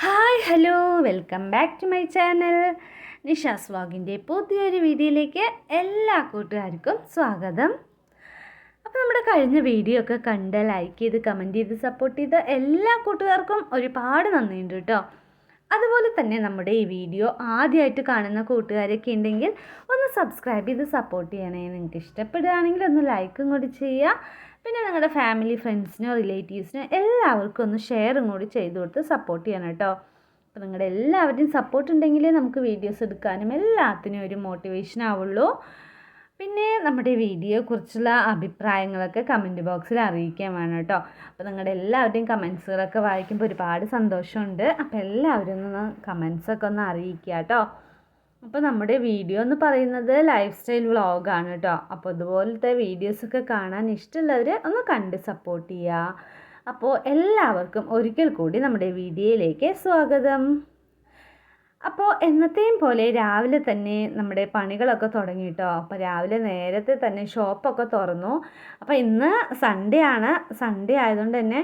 Hi hello welcome back to my channel. Nisha's വ്ളോഗിൻ്റെ പുതിയൊരു വീഡിയോയിലേക്ക് എല്ലാ കൂട്ടുകാർക്കും സ്വാഗതം. അപ്പോൾ നമ്മുടെ കഴിഞ്ഞ വീഡിയോ ഒക്കെ കണ്ട് ലൈക്ക് ചെയ്ത് കമൻറ്റ് ചെയ്ത് സപ്പോർട്ട് ചെയ്ത് എല്ലാ കൂട്ടുകാർക്കും ഒരുപാട് നന്ദിയുണ്ട് കേട്ടോ. അതുപോലെ തന്നെ നമ്മുടെ ഈ വീഡിയോ ആദ്യമായിട്ട് കാണുന്ന കൂട്ടുകാരൊക്കെ ഉണ്ടെങ്കിൽ ഒന്ന് സബ്സ്ക്രൈബ് ചെയ്ത് സപ്പോർട്ട് ചെയ്യണേ. നിങ്ങൾക്ക് ഇഷ്ടപ്പെടുകയാണെങ്കിൽ ഒന്ന് ലൈക്കും കൂടി ചെയ്യുക. പിന്നെ നിങ്ങളുടെ ഫാമിലി ഫ്രണ്ട്സിനോ റിലേറ്റീവ്സിനോ എല്ലാവർക്കും ഒന്ന് ഷെയറും കൂടി ചെയ്ത് കൊടുത്ത് സപ്പോർട്ട് ചെയ്യണം കേട്ടോ. അപ്പോൾ നിങ്ങളുടെ എല്ലാവരുടെയും സപ്പോർട്ട് ഉണ്ടെങ്കിലേ നമുക്ക് വീഡിയോസ് എടുക്കാനും എല്ലാത്തിനും ഒരു മോട്ടിവേഷൻ ആവുള്ളൂ. പിന്നെ നമ്മുടെ വീഡിയോയെക്കുറിച്ചുള്ള അഭിപ്രായങ്ങളൊക്കെ കമൻറ്റ് ബോക്സിൽ അറിയിക്കാൻ വേണം കേട്ടോ. അപ്പോൾ നിങ്ങളുടെ എല്ലാവരുടെയും കമൻസുകളൊക്കെ വായിക്കുമ്പോൾ ഒരുപാട് സന്തോഷമുണ്ട്. അപ്പോൾ എല്ലാവരും ഒന്ന് കമൻസൊക്കെ ഒന്ന് അറിയിക്കുക കേട്ടോ. അപ്പോൾ നമ്മുടെ വീഡിയോ എന്ന് പറയുന്നത് ലൈഫ് സ്റ്റൈൽ വ്ളോഗാണ് കേട്ടോ. അപ്പോൾ ഇതുപോലത്തെ വീഡിയോസൊക്കെ കാണാൻ ഇഷ്ടമുള്ളവർ ഒന്ന് കണ്ട് സപ്പോർട്ട് ചെയ്യുക. അപ്പോൾ എല്ലാവർക്കും ഒരിക്കൽ കൂടി നമ്മുടെ വീഡിയോയിലേക്ക് സ്വാഗതം. അപ്പോൾ എന്നത്തെയും പോലെ രാവിലെ തന്നെ നമ്മുടെ പണികളൊക്കെ തുടങ്ങി കേട്ടോ. അപ്പോൾ രാവിലെ നേരത്തെ തന്നെ ഷോപ്പൊക്കെ തുറന്നു. അപ്പോൾ ഇന്ന് സൺഡേ ആണ്. സൺഡേ ആയതുകൊണ്ട് തന്നെ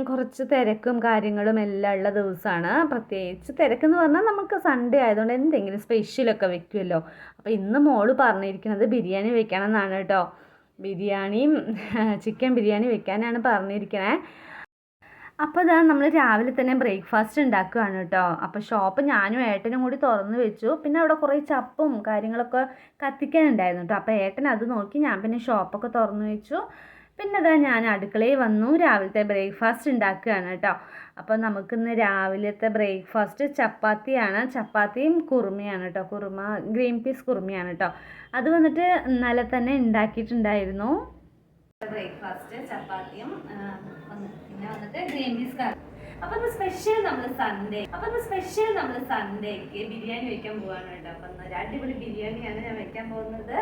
കുറച്ച് തിരക്കും കാര്യങ്ങളും എല്ലാം ഉള്ള ദിവസമാണ്. പ്രത്യേകിച്ച് തിരക്കെന്ന് പറഞ്ഞാൽ നമുക്ക് സൺഡേ ആയതുകൊണ്ട് എന്തെങ്കിലും സ്പെഷ്യലൊക്കെ വെക്കുമല്ലോ. അപ്പോൾ ഇന്ന് മോള് പറഞ്ഞിരിക്കുന്നത് ബിരിയാണി വെക്കണം എന്നാണ് കേട്ടോ. ബിരിയാണിയും ചിക്കൻ ബിരിയാണി വെക്കാനാണ് പറഞ്ഞിരിക്കണേ. അപ്പോൾ ഇതാ നമ്മൾ രാവിലെ തന്നെ ബ്രേക്ക്ഫാസ്റ്റ് ഉണ്ടാക്കുകയാണ് കേട്ടോ. അപ്പോൾ ഷോപ്പ് ഞാനും ഏട്ടനും കൂടി തുറന്ന് വെച്ചു. പിന്നെ അവിടെ കുറേ ചപ്പും കാര്യങ്ങളൊക്കെ കത്തിക്കാനുണ്ടായിരുന്നു കേട്ടോ. അപ്പോൾ ഏട്ടൻ അത് നോക്കി, ഞാൻ പിന്നെ ഷോപ്പൊക്കെ തുറന്ന് വെച്ചു. പിന്നെ അതാ ഞാൻ അടുക്കളയിൽ വന്നു, രാവിലത്തെ ബ്രേക്ക്ഫാസ്റ്റ് ഉണ്ടാക്കുകയാണ് കേട്ടോ. അപ്പോൾ നമുക്കിന്ന് രാവിലത്തെ ബ്രേക്ക്ഫാസ്റ്റ് ചപ്പാത്തിയാണ്. ചപ്പാത്തിയും കുറുമയാണ് കേട്ടോ. കുറുമ ഗ്രീൻ പീസ് കുറുമയാണ് കേട്ടോ. അത് വന്നിട്ട് ഇന്നലെ തന്നെ ഉണ്ടാക്കിയിട്ടുണ്ടായിരുന്നു. ബ്രേക്ക്ഫാസ്റ്റ് ചപ്പാത്തിയും പിന്നെ വന്നിട്ട് ഗ്രീൻ പീസ് കറി. അപ്പോൾ സ്പെഷ്യൽ നമ്മൾ സൺഡേക്ക് ബിരിയാണി വെക്കാൻ പോവാണ് കേട്ടോ. അപ്പം ഒരു അടിപൊളി ബിരിയാണിയാണ് ഞാൻ വെക്കാൻ പോകുന്നത്.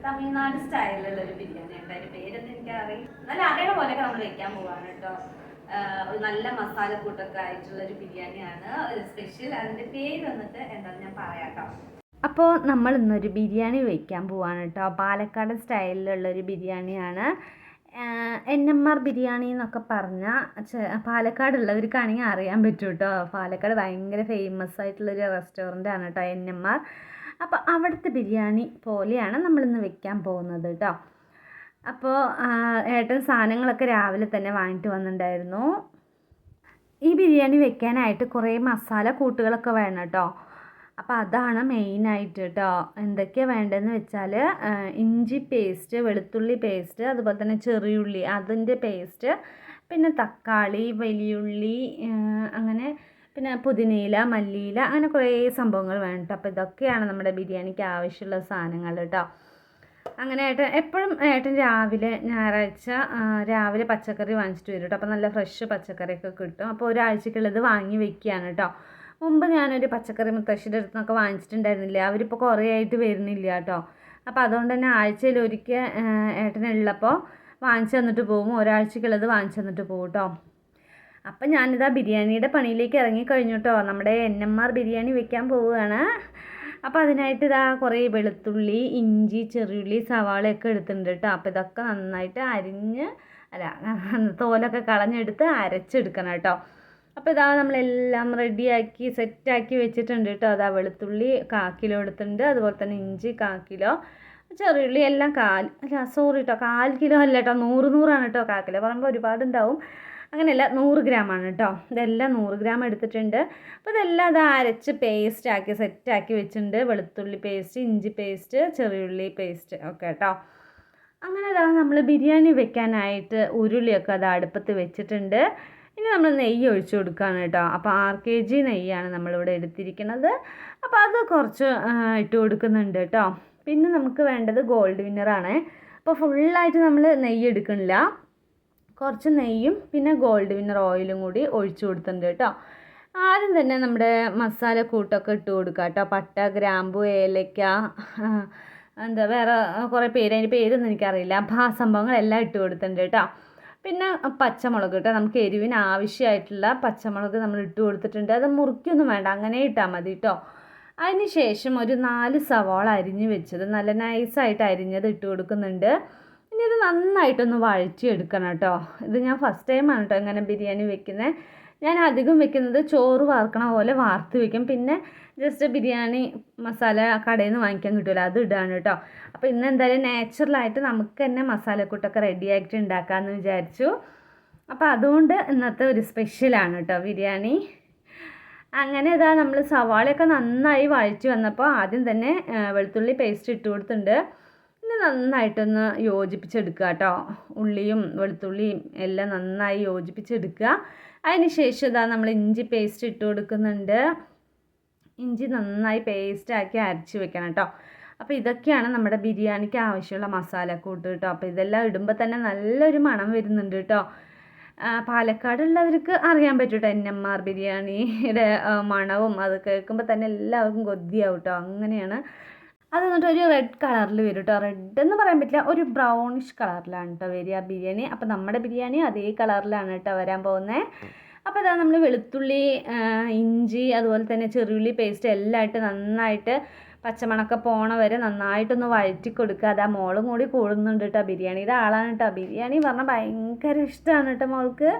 തമിഴ്നാട് സ്റ്റൈലിലുള്ള ഒരു ബിരിയാണി കേട്ടോ. അതിൻ്റെ പേരൊന്നും എനിക്കറിയില്ല, നല്ല അറിയണ പോലെയൊക്കെ നമ്മൾ വെക്കാൻ പോവാണ് കേട്ടോ. ഒരു നല്ല മസാലക്കൂട്ടൊക്കെ ആയിട്ടുള്ളൊരു ബിരിയാണിയാണ് സ്പെഷ്യൽ. അതിൻ്റെ പേര് വന്നിട്ട് എന്താണെന്ന് ഞാൻ പറയാം കേട്ടോ. അപ്പോൾ നമ്മൾ ഇന്നൊരു ബിരിയാണി വെക്കാൻ പോവാണ് കേട്ടോ. പാലക്കാട് സ്റ്റൈലിലുള്ളൊരു ബിരിയാണിയാണ്. NMR ബിരിയാണി എന്നൊക്കെ പറഞ്ഞാൽ പാലക്കാടുള്ളവർക്കാണെങ്കിൽ അറിയാൻ പറ്റും കേട്ടോ. പാലക്കാട് ഭയങ്കര ഫേമസ് ആയിട്ടുള്ളൊരു റെസ്റ്റോറൻ്റാണ് കേട്ടോ NMR. അപ്പോൾ അവിടുത്തെ ബിരിയാണി പോലെയാണ് നമ്മളിന്ന് വെക്കാൻ പോകുന്നത് കേട്ടോ. അപ്പോൾ ഏട്ടൻ സാധനങ്ങളൊക്കെ രാവിലെ തന്നെ വാങ്ങിയിട്ട് വന്നിട്ടുണ്ടായിരുന്നു. ഈ ബിരിയാണി വെക്കാനായിട്ട് കുറേ മസാല കൂട്ടുകളൊക്കെ വേണം കേട്ടോ. അപ്പോൾ അതാണ് മെയിനായിട്ട് കേട്ടോ. എന്തൊക്കെയാണ് വേണ്ടതെന്ന് വെച്ചാൽ ഇഞ്ചി പേസ്റ്റ്, വെളുത്തുള്ളി പേസ്റ്റ്, അതുപോലെ തന്നെ ചെറിയുള്ളി അതിൻ്റെ പേസ്റ്റ്, പിന്നെ തക്കാളി, വലിയുള്ളി, അങ്ങനെ പിന്നെ പുതിനയില, മല്ലിയില, അങ്ങനെ കുറേ സംഭവങ്ങൾ വേണം കേട്ടോ. അപ്പോൾ ഇതൊക്കെയാണ് നമ്മുടെ ബിരിയാണിക്ക് ആവശ്യമുള്ള സാധനങ്ങൾ കേട്ടോ. അങ്ങനെ എപ്പോഴും ഏട്ടൻ രാവിലെ ഞായറാഴ്ച രാവിലെ പച്ചക്കറി വാങ്ങിച്ചിട്ട് വരും കേട്ടോ. അപ്പോൾ നല്ല ഫ്രഷ് പച്ചക്കറിയൊക്കെ കിട്ടും. അപ്പോൾ ഒരാഴ്ചക്കുള്ളത് വാങ്ങി വെക്കുകയാണ് കേട്ടോ. മുമ്പ് ഞാനൊരു പച്ചക്കറി മുത്തശ്ശിയുടെ അടുത്ത് നിന്നൊക്കെ വാങ്ങിച്ചിട്ടുണ്ടായിരുന്നില്ല. അവരിപ്പോൾ കുറേ ആയിട്ട് വരുന്നില്ല കേട്ടോ. അപ്പോൾ അതുകൊണ്ട് തന്നെ ആഴ്ചയിൽ ഒരിക്കൽ ഏട്ടനുള്ളപ്പോൾ വാങ്ങിച്ചു തന്നിട്ട് പോകും. ഒരാഴ്ചക്കുള്ളത് വാങ്ങിച്ചു തന്നിട്ട് പോകും കേട്ടോ. അപ്പം ഞാനിതാ ബിരിയാണിയുടെ പണിയിലേക്ക് ഇറങ്ങിക്കഴിഞ്ഞു കേട്ടോ. നമ്മുടെ NMR ബിരിയാണി വെക്കാൻ പോവുകയാണ്. അപ്പോൾ അതിനായിട്ട് ഇതാ കുറേ വെളുത്തുള്ളി, ഇഞ്ചി, ചെറിയുള്ളി, സവാളയൊക്കെ എടുത്തിട്ടുണ്ട് കേട്ടോ. അപ്പോൾ ഇതൊക്കെ നന്നായിട്ട് തോലൊക്കെ കളഞ്ഞെടുത്ത് അരച്ചെടുക്കണം കേട്ടോ. അപ്പോൾ ഇതാ നമ്മളെല്ലാം റെഡിയാക്കി സെറ്റാക്കി വെച്ചിട്ടുണ്ട് കേട്ടോ. അതാ വെളുത്തുള്ളി 1/4 കിലോ എടുത്തിട്ടുണ്ട്. അതുപോലെ തന്നെ ഇഞ്ചി 1/4 കിലോ, ചെറിയുള്ളി എല്ലാം 1/4 കിലോ അല്ല കേട്ടോ, 100 ആണ് കേട്ടോ. 1/4 കിലോ പറയുമ്പോൾ ഒരുപാടുണ്ടാവും. അങ്ങനെയല്ല, 100 ഗ്രാമാണ് കേട്ടോ. ഇതെല്ലാം 100 ഗ്രാം എടുത്തിട്ടുണ്ട്. അപ്പോൾ ഇതെല്ലാം അത് അരച്ച് പേസ്റ്റാക്കി സെറ്റാക്കി വെച്ചിട്ടുണ്ട്. വെളുത്തുള്ളി പേസ്റ്റ്, ഇഞ്ചി പേസ്റ്റ്, ചെറിയുള്ളി പേസ്റ്റ് ഒക്കെ കേട്ടോ. അങ്ങനെ അതാ നമ്മൾ ബിരിയാണി വെക്കാനായിട്ട് ഉരുളിയൊക്കെ അത് അടുപ്പത്ത് വെച്ചിട്ടുണ്ട്. ഇനി നമ്മൾ നെയ്യ് ഒഴിച്ചു കൊടുക്കുകയാണ് കേട്ടോ. അപ്പോൾ 6 kg നെയ്യാണ് നമ്മളിവിടെ എടുത്തിരിക്കുന്നത്. അപ്പോൾ അത് കുറച്ച് ഇട്ട് കൊടുക്കുന്നുണ്ട് കേട്ടോ. പിന്നെ നമുക്ക് വേണ്ടത് ഗോൾഡ് വിന്നറാണ്. അപ്പോൾ ഫുള്ളായിട്ട് നമ്മൾ നെയ്യ് എടുക്കണില്ല, കുറച്ച് നെയ്യും പിന്നെ ഗോൾഡ് വിന്നർ ഓയിലും കൂടി ഒഴിച്ചു കൊടുത്തിട്ടുണ്ട് കേട്ടോ. ആദ്യം തന്നെ നമ്മുടെ മസാലക്കൂട്ടൊക്കെ ഇട്ട് കൊടുക്കുക കേട്ടോ. പട്ട, ഗ്രാമ്പു, ഏലക്ക, വേറെ കുറേ അതിൻ്റെ പേരൊന്നും എനിക്കറിയില്ല. അപ്പോൾ ആ സംഭവങ്ങളെല്ലാം ഇട്ട് കൊടുത്തിട്ടുണ്ട് കേട്ടോ. പിന്നെ പച്ചമുളക് കേട്ടോ. നമുക്ക് എരിവിന് ആവശ്യമായിട്ടുള്ള പച്ചമുളക് നമ്മൾ ഇട്ട് കൊടുത്തിട്ടുണ്ട്. അത് മുറിക്കൊന്നും വേണ്ട, അങ്ങനെ ഇട്ടാൽ മതി കേട്ടോ. അതിന് ശേഷം ഒരു 4 സവാള അരിഞ്ഞ് വെച്ചത്, നല്ല നൈസായിട്ട് അരിഞ്ഞത് ഇട്ട് കൊടുക്കുന്നുണ്ട്. ഇനി ഇനി ഇത് നന്നായിട്ടൊന്ന് വഴറ്റിയെടുക്കണം കേട്ടോ. ഇത് ഞാൻ ഫസ്റ്റ് ടൈമാണ് കേട്ടോ ഇങ്ങനെ ബിരിയാണി വെക്കുന്നത്. ഞാൻ അധികം വെക്കുന്നത് ചോറ് വാർക്കണ പോലെ വാർത്ത് വെക്കും. പിന്നെ ജസ്റ്റ് ബിരിയാണി മസാല കടയിൽ നിന്ന് വാങ്ങിക്കാൻ കിട്ടുമല്ലോ, അത് ഇടാണ് കേട്ടോ. അപ്പോൾ ഇന്ന് എന്തായാലും നാച്ചുറലായിട്ട് നമുക്ക് തന്നെ മസാലക്കൂട്ടൊക്കെ റെഡിയായിട്ട് ഉണ്ടാക്കാമെന്ന് വിചാരിച്ചു. അപ്പോൾ അതുകൊണ്ട് ഇന്നത്തെ ഒരു സ്പെഷ്യലാണ് കേട്ടോ ബിരിയാണി. അങ്ങനെ ഇതാ നമ്മൾ സവാളയൊക്കെ നന്നായി വഴറ്റി വന്നപ്പോൾ ആദ്യം തന്നെ വെളുത്തുള്ളി പേസ്റ്റ് ഇട്ട് കൊടുത്തിട്ടുണ്ട്. പിന്നെ നന്നായിട്ടൊന്ന് യോജിപ്പിച്ചെടുക്കുക കേട്ടോ. ഉള്ളിയും വെളുത്തുള്ളിയും എല്ലാം നന്നായി യോജിപ്പിച്ചെടുക്കുക. അതിന് ശേഷം ഇതാ നമ്മൾ ഇഞ്ചി പേസ്റ്റ് ഇട്ട് കൊടുക്കുന്നുണ്ട്. ഇഞ്ചി നന്നായി പേസ്റ്റാക്കി അരച്ച് വെക്കണം കേട്ടോ. അപ്പോൾ ഇതൊക്കെയാണ് നമ്മുടെ ബിരിയാണിക്ക് ആവശ്യമുള്ള മസാലക്കൂട്ട് കേട്ടോ. അപ്പോൾ ഇതെല്ലാം ഇടുമ്പോൾ തന്നെ നല്ലൊരു മണം വരുന്നുണ്ട് കേട്ടോ. പാലക്കാടുള്ളവർക്ക് അറിയാൻ പറ്റും കേട്ടോ NMR ബിരിയാണിയുടെ മണവും. അത് കേൾക്കുമ്പോൾ തന്നെ എല്ലാവർക്കും കൊതിയാവും കേട്ടോ. അങ്ങനെയാണ് അത്. എന്നിട്ട് ഒരു റെഡ് കളറിൽ വരും കേട്ടോ. റെഡ് എന്ന് പറയാൻ പറ്റില്ല, ഒരു ബ്രൗണിഷ് കളറിലാണ് കേട്ടോ വരിക ബിരിയാണി. അപ്പോൾ നമ്മുടെ ബിരിയാണി അതേ കളറിലാണ് കേട്ടോ വരാൻ പോകുന്നത്. അപ്പോൾ ഇതാ നമ്മൾ വെളുത്തുള്ളി, ഇഞ്ചി, അതുപോലെ തന്നെ ചെറുള്ളി പേസ്റ്റ് എല്ലാം ഇട്ട് നന്നായിട്ട് പച്ചമണക്ക പോണ വരെ നന്നായിട്ടൊന്ന് വഴറ്റി കൊടുക്കുക. അതാ മോളും കൂടി കൂടുന്നുണ്ട് കേട്ടോ. ബിരിയാണിയുടെ ആളാണ് കേട്ടോ. ബിരിയാണി പറഞ്ഞാൽ ഭയങ്കര ഇഷ്ടമാണ് കേട്ടോ മോൾക്ക്.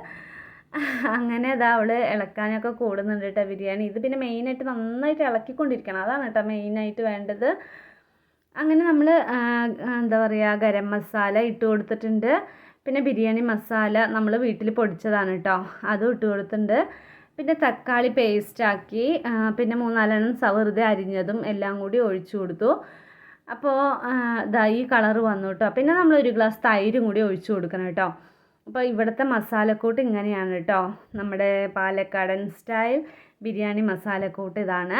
അങ്ങനെ അതാ അവൾ ഇളക്കാനൊക്കെ കൂടുന്നുണ്ട് കേട്ടോ ബിരിയാണി. ഇത് പിന്നെ മെയിനായിട്ട് നന്നായിട്ട് ഇളക്കിക്കൊണ്ടിരിക്കണം, അതാണ് കേട്ടോ മെയിനായിട്ട് വേണ്ടത്. അങ്ങനെ നമ്മൾ എന്താ പറയുക, ഗരം മസാല ഇട്ട് കൊടുത്തിട്ടുണ്ട്. പിന്നെ ബിരിയാണി മസാല നമ്മൾ വീട്ടിൽ പൊടിച്ചതാണ് കേട്ടോ, അതും ഇട്ട് കൊടുത്തിട്ടുണ്ട്. പിന്നെ തക്കാളി പേസ്റ്റാക്കി, പിന്നെ 3-4 വെറുതെ അരിഞ്ഞതും എല്ലാം കൂടി ഒഴിച്ചു കൊടുത്തു. അപ്പോൾ ഇതാ ഈ കളറ് വന്നു കേട്ടോ. പിന്നെ നമ്മൾ 1 ഗ്ലാസ് തൈരും കൂടി ഒഴിച്ചു കൊടുക്കണം കേട്ടോ. അപ്പോൾ ഇവിടുത്തെ മസാലക്കൂട്ട് ഇങ്ങനെയാണ് കേട്ടോ. നമ്മുടെ പാലക്കാടൻ സ്റ്റൈൽ ബിരിയാണി മസാലക്കൂട്ട് ഇതാണ്.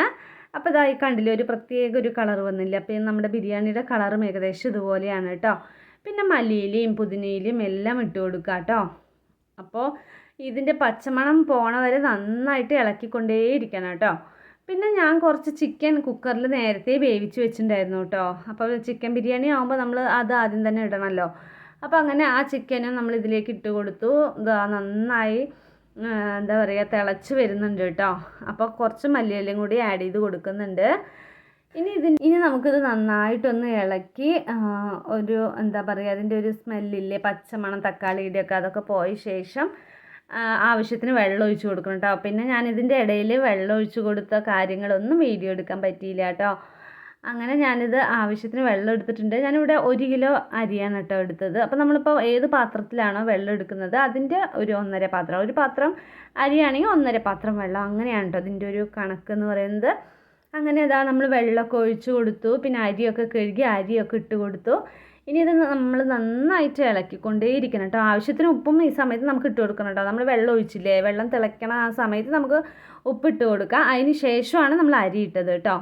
അപ്പോൾ ഇതായി കണ്ടില്ലേ, ഒരു പ്രത്യേക ഒരു കളർ വന്നില്ല. അപ്പോൾ നമ്മുടെ ബിരിയാണിയുടെ കളറും ഏകദേശം ഇതുപോലെയാണ് കേട്ടോ. പിന്നെ മല്ലിയിലയും പുതിനയിലയും എല്ലാം ഇട്ട് കൊടുക്കുക കേട്ടോ. അപ്പോൾ ഇതിൻ്റെ പച്ചമണം പോണ വരെ നന്നായിട്ട് ഇളക്കിക്കൊണ്ടേയിരിക്കണം കേട്ടോ. പിന്നെ ഞാൻ കുറച്ച് ചിക്കൻ കുക്കറിൽ നേരത്തെ വേവിച്ച് വെച്ചിട്ടുണ്ടായിരുന്നു കേട്ടോ. അപ്പോൾ ചിക്കൻ ബിരിയാണി ആകുമ്പോൾ നമ്മൾ അത് ആദ്യം തന്നെ ഇടണമല്ലോ. അപ്പോൾ അങ്ങനെ ആ ചിക്കനും നമ്മൾ ഇതിലേക്ക് ഇട്ട് കൊടുത്തു. ഇതാ നന്നായി എന്താ പറയുക തിളച്ച് വരുന്നുണ്ട് കേട്ടോ. അപ്പോൾ കുറച്ച് മല്ലിയിലയും കൂടി ആഡ് ചെയ്ത് കൊടുക്കുന്നുണ്ട്. ഇനി നമുക്കിത് നന്നായിട്ടൊന്ന് ഇളക്കി ഒരു എന്താ പറയുക, അതിൻ്റെ ഒരു സ്മെല്ലില്ലേ, പച്ചമണം തക്കാളിയുടെയൊക്കെ, അതൊക്കെ പോയ ശേഷം ആവശ്യത്തിന് വെള്ളം ഒഴിച്ച് കൊടുക്കണം കേട്ടോ. പിന്നെ ഞാനിതിൻ്റെ ഇടയിൽ വെള്ളം ഒഴിച്ച് കൊടുത്ത കാര്യങ്ങളൊന്നും വീഡിയോ എടുക്കാൻ പറ്റിയില്ല കേട്ടോ. അങ്ങനെ ഞാനിത് ആവശ്യത്തിന് വെള്ളം എടുത്തിട്ടുണ്ട്. ഞാനിവിടെ 1 കിലോ അരിയാണ് കേട്ടോ എടുത്തത്. അപ്പോൾ നമ്മളിപ്പോൾ ഏത് പാത്രത്തിലാണോ വെള്ളം എടുക്കുന്നത് അതിൻ്റെ ഒരു 1.5 പാത്രം, ഒരു പാത്രം അരിയാണെങ്കിൽ 1.5 പാത്രം വെള്ളം, അങ്ങനെയാണ് കേട്ടോ അതിൻ്റെ ഒരു കണക്കെന്ന് പറയുന്നത്. അങ്ങനെ ഇതാ നമ്മൾ വെള്ളമൊക്കെ ഒഴിച്ച് കൊടുത്തു. പിന്നെ അരിയൊക്കെ കഴുകി അരിയൊക്കെ ഇട്ട് കൊടുത്തു. ഇനി ഇത് നമ്മൾ നന്നായിട്ട് ഇളക്കിക്കൊണ്ടേയിരിക്കണം കേട്ടോ. ആവശ്യത്തിന് ഉപ്പും ഈ സമയത്ത് നമുക്ക് ഇട്ട് കൊടുക്കണം കേട്ടോ. നമ്മൾ വെള്ളം ഒഴിച്ചില്ലേ, വെള്ളം തിളയ്ക്കണ ആ സമയത്ത് നമുക്ക് ഉപ്പിട്ട് കൊടുക്കാം. അതിന് ശേഷമാണ് നമ്മൾ അരി ഇട്ടത് കേട്ടോ.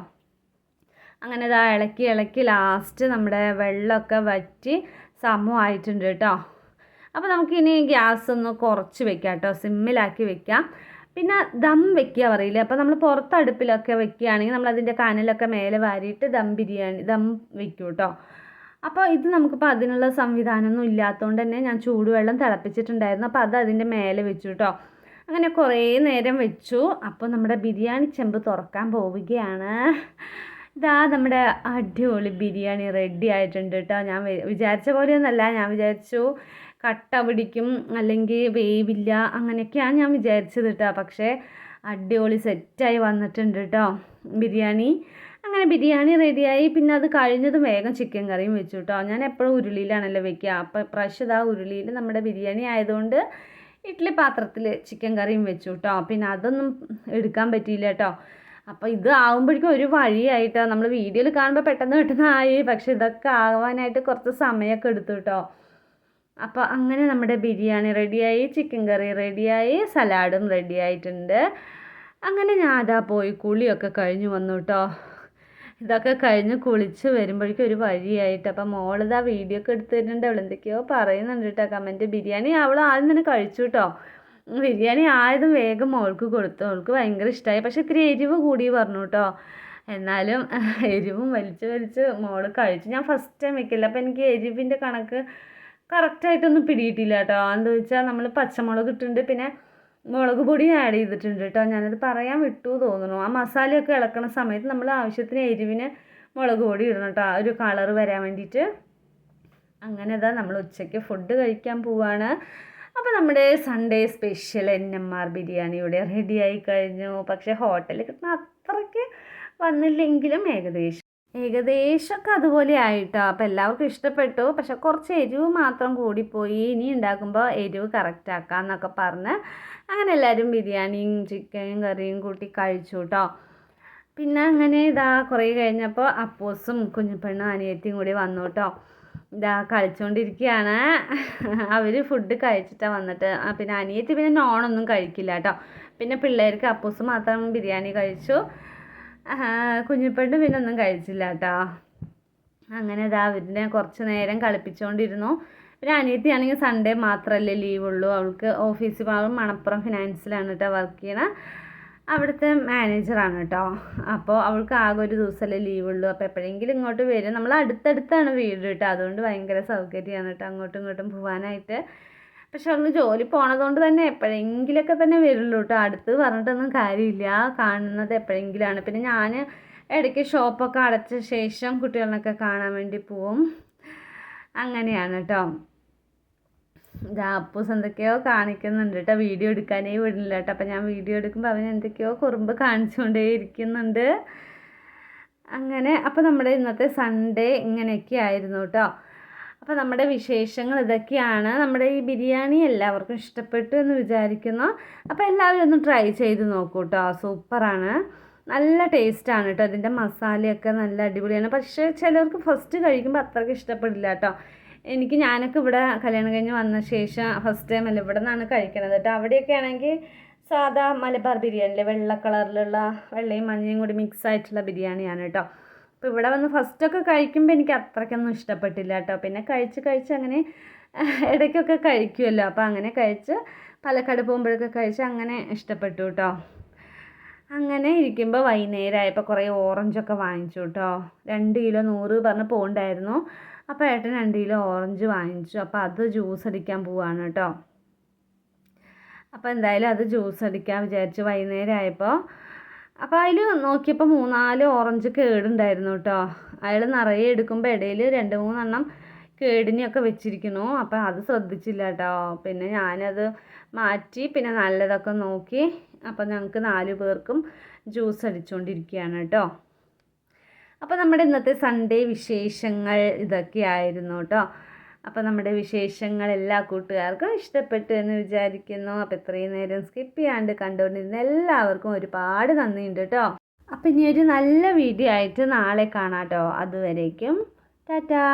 അങ്ങനെ ഇതാ ഇളക്കി ലാസ്റ്റ് നമ്മുടെ വെള്ളമൊക്കെ വറ്റി സമമായിട്ടുണ്ട് കേട്ടോ. അപ്പോൾ നമുക്കിനി ഗ്യാസ് ഒന്ന് കുറച്ച് വെക്കാം കേട്ടോ, സിമ്മിലാക്കി വെക്കാം. പിന്നെ ദം വെക്കുക പറയില്ലേ, അപ്പോൾ നമ്മൾ പുറത്ത് അടുപ്പിലൊക്കെ വെക്കുകയാണെങ്കിൽ നമ്മൾ അതിൻ്റെ കനലൊക്കെ മേലെ വാരിയിട്ട് ദം വെക്കും കേട്ടോ. അപ്പോൾ ഇത് നമുക്കിപ്പോൾ അതിനുള്ള സംവിധാനമൊന്നും ഇല്ലാത്തതുകൊണ്ട് തന്നെ ഞാൻ ചൂടുവെള്ളം തിളപ്പിച്ചിട്ടുണ്ടായിരുന്നു. അപ്പോൾ അത് അതിൻ്റെ മേലെ വെച്ചു കേട്ടോ. അങ്ങനെ കുറേ നേരം വെച്ചു. അപ്പോൾ നമ്മുടെ ബിരിയാണി ചെമ്പ് തുറക്കാൻ പോവുകയാണ്. ഇതാ നമ്മുടെ അടിപൊളി ബിരിയാണി റെഡി ആയിട്ടുണ്ട് കേട്ടോ. ഞാൻ വിചാരിച്ച പോലെയൊന്നുമല്ല. ഞാൻ വിചാരിച്ചു കട്ട പിടിക്കും അല്ലെങ്കിൽ വേവില്ല, അങ്ങനെയൊക്കെയാണ് ഞാൻ വിചാരിച്ചത് കേട്ടോ. പക്ഷേ അടിപൊളി സെറ്റായി വന്നിട്ടുണ്ട് കേട്ടോ ബിരിയാണി. അങ്ങനെ ബിരിയാണി റെഡിയായി. പിന്നെ അത് കഴിഞ്ഞതും വേഗം ചിക്കൻ കറിയും വെച്ചു കേട്ടോ. ഞാൻ എപ്പോഴും ഉരുളിയിലാണല്ലോ വെക്കുക. അപ്പോൾ പ്രാവശ്യം ഇതാ ഉരുളിയിൽ നമ്മുടെ ബിരിയാണി ആയതുകൊണ്ട് ഇഡ്ഡലി പാത്രത്തിൽ ചിക്കൻ കറിയും വെച്ചു കേട്ടോ. പിന്നെ അതൊന്നും എടുക്കാൻ പറ്റിയില്ല കേട്ടോ. അപ്പോൾ ഇത് ആകുമ്പോഴേക്കും ഒരു വഴിയായിട്ടോ. നമ്മൾ വീഡിയോയിൽ കാണുമ്പോൾ പെട്ടെന്ന് ആയി, പക്ഷെ ഇതൊക്കെ ആവാനായിട്ട് കുറച്ച് സമയമൊക്കെ എടുത്തു കേട്ടോ. അപ്പോൾ അങ്ങനെ നമ്മുടെ ബിരിയാണി റെഡിയായി, ചിക്കൻ കറി റെഡിയായി, സലാഡും റെഡി ആയിട്ടുണ്ട്. അങ്ങനെ ഞാൻ അതാ പോയി കുളിയൊക്കെ കഴിഞ്ഞ് വന്നു കേട്ടോ. ഇതൊക്കെ കഴിഞ്ഞ് കുളിച്ച് വരുമ്പോഴേക്കും ഒരു വഴിയായിട്ട്. അപ്പം മോളിതാ വീഡിയോ ഒക്കെ എടുത്ത് തരുന്നുണ്ട്. അവൾ എന്തൊക്കെയോ പറയുന്നുണ്ട് കേട്ടോ കമൻറ്റ്. ബിരിയാണി അവൾ ആദ്യം തന്നെ കഴിച്ചു കേട്ടോ. ബിരിയാണി ആയതും വേഗം മോൾക്ക് കൊടുത്തു. അവൾക്ക് ഭയങ്കര ഇഷ്ടമായി. പക്ഷേ ഇത്തിരി എരിവ് കൂടി പറഞ്ഞു കേട്ടോ. എന്നാലും എരിവും വലിച്ച് മോള് കഴിച്ചു. ഞാൻ ഫസ്റ്റ് ടൈം വെക്കില്ല, അപ്പോൾ എനിക്ക് എരിവിൻ്റെ കണക്ക് കറക്റ്റായിട്ടൊന്നും പിടിയിട്ടില്ല കേട്ടോ. എന്താ വെച്ചാൽ നമ്മൾ പച്ചമുളക് ഇട്ടിട്ടുണ്ട്, പിന്നെ മുളക് പൊടി ആഡ് ചെയ്തിട്ടുണ്ട് കേട്ടോ. ഞാനത് പറയാൻ വിട്ടു തോന്നുന്നു. ആ മസാലയൊക്കെ ഇളക്കണ സമയത്ത് നമ്മൾ ആവശ്യത്തിന് എരിവിന് മുളക് പൊടി ഇടണം കേട്ടോ, ഒരു കളറ് വരാൻ വേണ്ടിയിട്ട്. അങ്ങനെ ഇതാ നമ്മൾ ഉച്ചയ്ക്ക് ഫുഡ് കഴിക്കാൻ പോവാണ്. അപ്പോൾ നമ്മുടെ സൺഡേ സ്പെഷ്യൽ NMR ബിരിയാണി ഇവിടെ റെഡിയായി കഴിഞ്ഞു. പക്ഷേ ഹോട്ടലിൽ കിട്ടുന്ന അത്രയ്ക്ക് വന്നില്ലെങ്കിലും ഏകദേശമൊക്കെ അതുപോലെ ആയിട്ടോ. അപ്പോൾ എല്ലാവർക്കും ഇഷ്ടപ്പെട്ടു. പക്ഷെ കുറച്ച് എരിവ് മാത്രം കൂടിപ്പോയി. ഇനി ഉണ്ടാക്കുമ്പോൾ എരിവ് കറക്റ്റ് ആക്കാമെന്നൊക്കെ പറഞ്ഞ് അങ്ങനെ എല്ലാവരും ബിരിയാണിയും ചിക്കനും കറിയും കൂട്ടി കഴിച്ചു കേട്ടോ. പിന്നെ അങ്ങനെ കുറേ കഴിഞ്ഞപ്പോൾ അപ്പൂസും കുഞ്ഞിപ്പെണ്ണും അനിയത്തിയും കൂടി വന്നു കേട്ടോ. കളിച്ചുകൊണ്ടിരിക്കുകയാണ്. അവർ ഫുഡ് കഴിച്ചിട്ടാണ് വന്നിട്ട്. പിന്നെ അനിയത്തി പിന്നെ നോണൊന്നും കഴിക്കില്ല കേട്ടോ. പിന്നെ പിള്ളേർക്ക് അപ്പൂസ് മാത്രം ബിരിയാണി കഴിച്ചു. കുഞ്ഞിപ്പെണ്ണ് പിന്നെ ഒന്നും കഴിച്ചില്ല കേട്ടോ. അങ്ങനെ അവരിനെ കുറച്ച് നേരം കളിപ്പിച്ചുകൊണ്ടിരുന്നു. പിന്നെ അനിയത്തിയാണെങ്കിൽ സൺഡേ മാത്രമല്ലേ ലീവുള്ളൂ. അവൾക്ക് ഓഫീസിൽ പോകാൻ മണപ്പുറം ഫിനാൻസിലാണ് കേട്ടോ വർക്ക് ചെയ്യണത്. അവിടുത്തെ മാനേജറാണ് കേട്ടോ. അപ്പോൾ അവൾക്ക് ആകെ ഒരു ദിവസമല്ലേ ലീവുള്ളൂ. അപ്പോൾ എപ്പോഴെങ്കിലും ഇങ്ങോട്ട് വരും. നമ്മൾ അടുത്തടുത്താണ് വീട് കേട്ടോ. അതുകൊണ്ട് ഭയങ്കര സൗകര്യമാണ് കേട്ടോ അങ്ങോട്ടും ഇങ്ങോട്ടും പോകാനായിട്ട്. പക്ഷെ അവൾ ജോലി പോണതുകൊണ്ട് തന്നെ എപ്പോഴെങ്കിലുമൊക്കെ തന്നെ വരുള്ളൂ കേട്ടോ. അടുത്ത് പറഞ്ഞിട്ടൊന്നും കാര്യമില്ല. കാണുന്നത് എപ്പോഴെങ്കിലുമാണ്. പിന്നെ ഞാൻ ഇടയ്ക്ക് ഷോപ്പൊക്കെ അടച്ച ശേഷം കുട്ടികളൊക്കെ കാണാൻ വേണ്ടി പോവും. അങ്ങനെയാണ് കേട്ടോ. അപ്പൂസ് എന്തൊക്കെയോ കാണിക്കുന്നുണ്ട് കേട്ടോ. വീഡിയോ എടുക്കാനേ വിടില്ല കേട്ടോ. അപ്പം ഞാൻ വീഡിയോ എടുക്കുമ്പോൾ അവൻ എന്തൊക്കെയോ കുറുമ്പ് കാണിച്ചുകൊണ്ടേ ഇരിക്കുന്നുണ്ട്. അങ്ങനെ അപ്പോൾ നമ്മുടെ ഇന്നത്തെ സൺഡേ ഇങ്ങനെയൊക്കെ ആയിരുന്നു കേട്ടോ. അപ്പോൾ നമ്മുടെ വിശേഷങ്ങൾ ഇതൊക്കെയാണ്. നമ്മുടെ ഈ ബിരിയാണി എല്ലാവർക്കും ഇഷ്ടപ്പെട്ടു എന്ന് വിചാരിക്കുന്നു. അപ്പോൾ എല്ലാവരും ഒന്ന് ട്രൈ ചെയ്ത് നോക്കൂ കേട്ടോ. സൂപ്പറാണ്, നല്ല ടേസ്റ്റാണ് കേട്ടോ. അതിൻ്റെ മസാലയൊക്കെ നല്ല അടിപൊളിയാണ്. പക്ഷേ ചിലർക്ക് ഫസ്റ്റ് കഴിക്കുമ്പോൾ അത്രയ്ക്ക് ഇഷ്ടപ്പെടില്ല കേട്ടോ. ഞാനൊക്കെ ഇവിടെ കല്യാണം കഴിഞ്ഞ് വന്ന ശേഷം ഫസ്റ്റ് ടൈം അല്ല ഇവിടെ നിന്നാണ് കഴിക്കണത് കേട്ടോ. അവിടെയൊക്കെ ആണെങ്കിൽ സാധാ മലബാർ ബിരിയാണിയിലെ വെള്ള കളറിലുള്ള വെള്ളയും മഞ്ഞയും കൂടി മിക്സ് ആയിട്ടുള്ള ബിരിയാണിയാണ് കേട്ടോ. അപ്പോൾ ഇവിടെ വന്ന് ഫസ്റ്റൊക്കെ കഴിക്കുമ്പോൾ എനിക്ക് അത്രയ്ക്കൊന്നും ഇഷ്ടപ്പെട്ടില്ല കേട്ടോ. പിന്നെ കഴിച്ച് അങ്ങനെ ഇടയ്ക്കൊക്കെ കഴിക്കുമല്ലോ. അപ്പോൾ അങ്ങനെ കഴിച്ച് പാലക്കാട് പോകുമ്പോഴൊക്കെ കഴിച്ച് അങ്ങനെ ഇഷ്ടപ്പെട്ടു കേട്ടോ. അങ്ങനെ ഇരിക്കുമ്പോൾ വൈകുന്നേരമായപ്പോൾ കുറേ ഓറഞ്ചൊക്കെ വാങ്ങിച്ചു കേട്ടോ. 2 കിലോ 100 പറഞ്ഞ് പോകണ്ടായിരുന്നു. അപ്പോൾ ഏട്ടൻ 2 കിലോ ഓറഞ്ച് വാങ്ങിച്ചു. അപ്പോൾ അത് ജ്യൂസ് അടിക്കാൻ പോവാണ് കേട്ടോ. അപ്പോൾ എന്തായാലും അത് ജ്യൂസ് അടിക്കാൻ വിചാരിച്ചു വൈകുന്നേരം ആയപ്പോൾ. അപ്പോൾ അതിൽ നോക്കിയപ്പോൾ 3-4 ഓറഞ്ച് കേടുണ്ടായിരുന്നു കേട്ടോ. അയാൾ നിറയെ എടുക്കുമ്പോൾ ഇടയിൽ 2-3 എണ്ണം കേടിനെയൊക്കെ വെച്ചിരിക്കുന്നു. അപ്പോൾ അത് ശ്രദ്ധിച്ചില്ല കേട്ടോ. പിന്നെ ഞാനത് മാറ്റി പിന്നെ നല്ലതൊക്കെ നോക്കി. അപ്പോൾ ഞങ്ങൾക്ക് 4 പേർക്കും ജ്യൂസ് അടിച്ചുകൊണ്ടിരിക്കുകയാണ് കേട്ടോ. അപ്പോൾ നമ്മുടെ ഇന്നത്തെ സൺഡേ വിശേഷങ്ങൾ ഇതൊക്കെയായിരുന്നു കേട്ടോ. അപ്പോൾ നമ്മുടെ വിശേഷങ്ങൾ എല്ലാ കൂട്ടുകാർക്കും ഇഷ്ടപ്പെട്ടു എന്ന് വിചാരിക്കുന്നു. അപ്പോൾ ഇത്രയും നേരം സ്കിപ്പ് ചെയ്യാണ്ട് കണ്ടുകൊണ്ടിരുന്ന എല്ലാവർക്കും ഒരുപാട് നന്ദിയുണ്ട് കേട്ടോ. അപ്പോൾ ഇനി ഒരു നല്ല വീഡിയോ ആയിട്ട് നാളെ കാണാം കേട്ടോ. അതുവരേക്കും ടാറ്റാ.